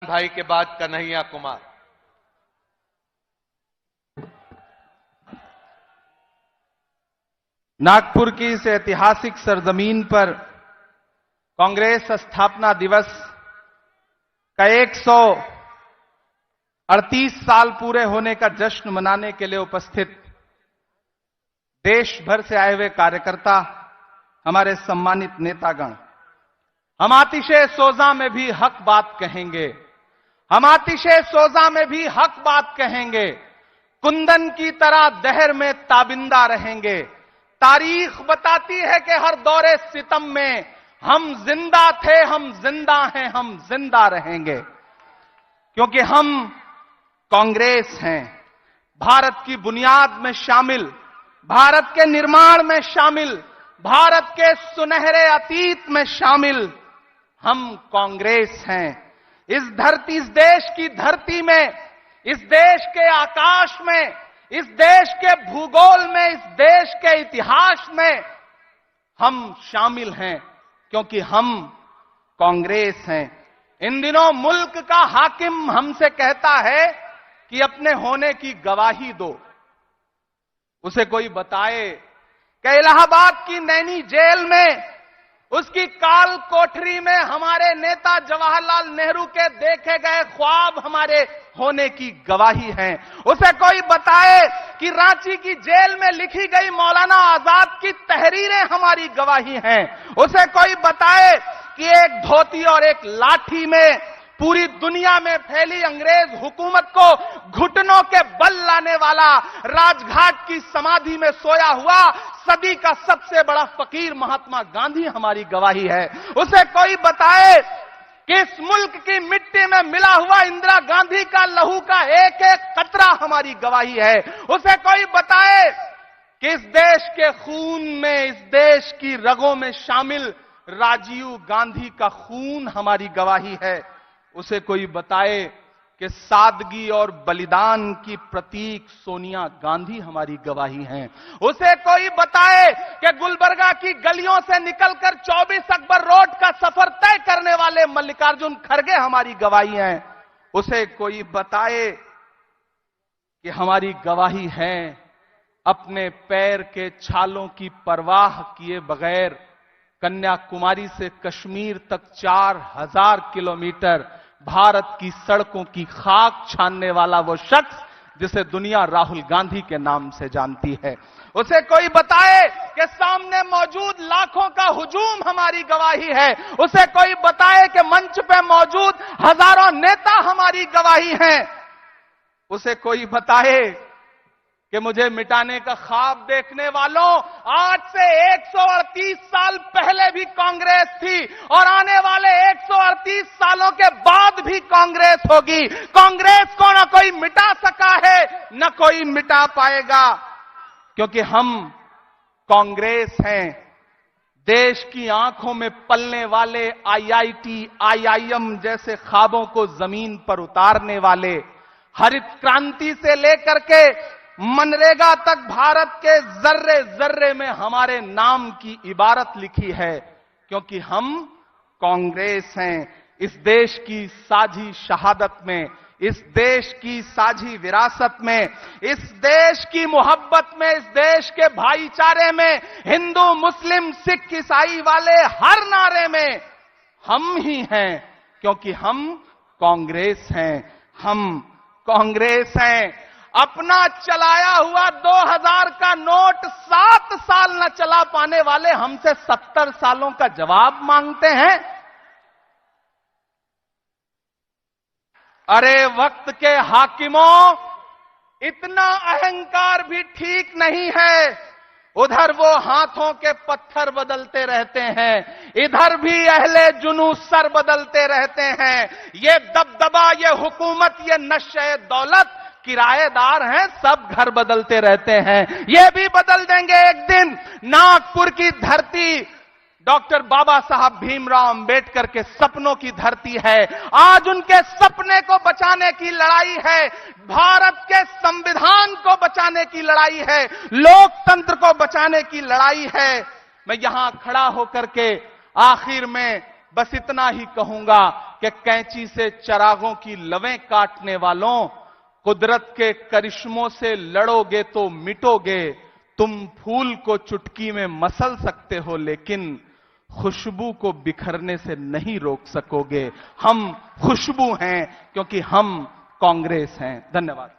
भाई के बाद कन्हैया कुमार। नागपुर की इस ऐतिहासिक सरजमीन पर कांग्रेस स्थापना दिवस का 138 साल पूरे होने का जश्न मनाने के लिए उपस्थित देश भर से आए हुए कार्यकर्ता, हमारे सम्मानित नेतागण, हम आतिशे सोजा में भी हक बात कहेंगे, हम आतिशे सोजा में भी हक बात कहेंगे, कुंदन की तरह दहर में ताबिंदा रहेंगे। तारीख बताती है कि हर दौरे सितम में हम जिंदा थे, हम जिंदा हैं, हम जिंदा रहेंगे, क्योंकि हम कांग्रेस हैं। भारत की बुनियाद में शामिल, भारत के निर्माण में शामिल, भारत के सुनहरे अतीत में शामिल हम कांग्रेस हैं। इस देश की धरती में, इस देश के आकाश में, इस देश के भूगोल में, इस देश के इतिहास में हम शामिल हैं, क्योंकि हम कांग्रेस हैं। इन दिनों मुल्क का हाकिम हमसे कहता है कि अपने होने की गवाही दो। उसे कोई बताए कि इलाहाबाद की नैनी जेल में, उसकी काल कोठरी में हमारे नेता जवाहरलाल नेहरू के देखे गए ख्वाब हमारे होने की गवाही हैं। उसे कोई बताए कि रांची की जेल में लिखी गई मौलाना आजाद की तहरीरें हमारी गवाही हैं। उसे कोई बताए कि एक धोती और एक लाठी में पूरी दुनिया में फैली अंग्रेज हुकूमत को घुटनों के बल लाने वाला, राजघाट की समाधि में सोया हुआ सदी का सबसे बड़ा फकीर महात्मा गांधी हमारी गवाही है। उसे कोई बताए कि इस मुल्क की मिट्टी में मिला हुआ इंदिरा गांधी का लहू का एक एक कतरा हमारी गवाही है। उसे कोई बताए कि इस देश के खून में, इस देश की रगों में शामिल राजीव गांधी का खून हमारी गवाही है। उसे कोई बताए कि सादगी और बलिदान की प्रतीक सोनिया गांधी हमारी गवाही हैं। उसे कोई बताए कि गुलबर्गा की गलियों से निकलकर 24 अकबर रोड का सफर तय करने वाले मल्लिकार्जुन खड़गे हमारी गवाही हैं। उसे कोई बताए कि हमारी गवाही है अपने पैर के छालों की परवाह किए बगैर कन्याकुमारी से कश्मीर तक 4000 किलोमीटर भारत की सड़कों की खाक छानने वाला वो शख्स जिसे दुनिया राहुल गांधी के नाम से जानती है। उसे कोई बताए कि सामने मौजूद लाखों का हुजूम हमारी गवाही है। उसे कोई बताए कि मंच पे मौजूद हजारों नेता हमारी गवाही हैं। उसे कोई बताए कि मुझे मिटाने का ख्वाब देखने वालों, आज से 138 साल पहले भी कांग्रेस थी और आने वाले 138 सालों के बाद भी कांग्रेस होगी। कांग्रेस को न कोई मिटा सका है, न कोई मिटा पाएगा, क्योंकि हम कांग्रेस हैं। देश की आंखों में पलने वाले IIT, IIM जैसे ख्वाबों को जमीन पर उतारने वाले, हरित क्रांति से लेकर के मनरेगा तक भारत के जर्रे जर्रे में हमारे नाम की इबारत लिखी है, क्योंकि हम कांग्रेस हैं। इस देश की साझी शहादत में, इस देश की साझी विरासत में, इस देश की मोहब्बत में, इस देश के भाईचारे में, हिंदू मुस्लिम सिख ईसाई वाले हर नारे में हम ही हैं, क्योंकि हम कांग्रेस हैं। हम कांग्रेस हैं। अपना चलाया हुआ 2000 का नोट 7 साल न चला पाने वाले हमसे 70 सालों का जवाब मांगते हैं। अरे वक्त के हाकिमों, इतना अहंकार भी ठीक नहीं है। उधर वो हाथों के पत्थर बदलते रहते हैं, इधर भी अहले जुनू सर बदलते रहते हैं। ये दबदबा, ये हुकूमत, ये नशे दौलत किराएदार हैं, सब घर बदलते रहते हैं। ये भी बदल देंगे एक दिन। नागपुर की धरती डॉक्टर बाबा साहब भीमराव अंबेडकर के सपनों की धरती है। आज उनके सपने को बचाने की लड़ाई है, भारत के संविधान को बचाने की लड़ाई है, लोकतंत्र को बचाने की लड़ाई है। मैं यहां खड़ा होकर के आखिर में बस इतना ही कहूंगा कि कैंची से चरागों की लवें काटने वालों, कुदरत के करिश्मों से लड़ोगे तो मिटोगे। तुम फूल को चुटकी में मसल सकते हो, लेकिन खुशबू को बिखरने से नहीं रोक सकोगे। हम खुशबू हैं क्योंकि हम कांग्रेस हैं। धन्यवाद।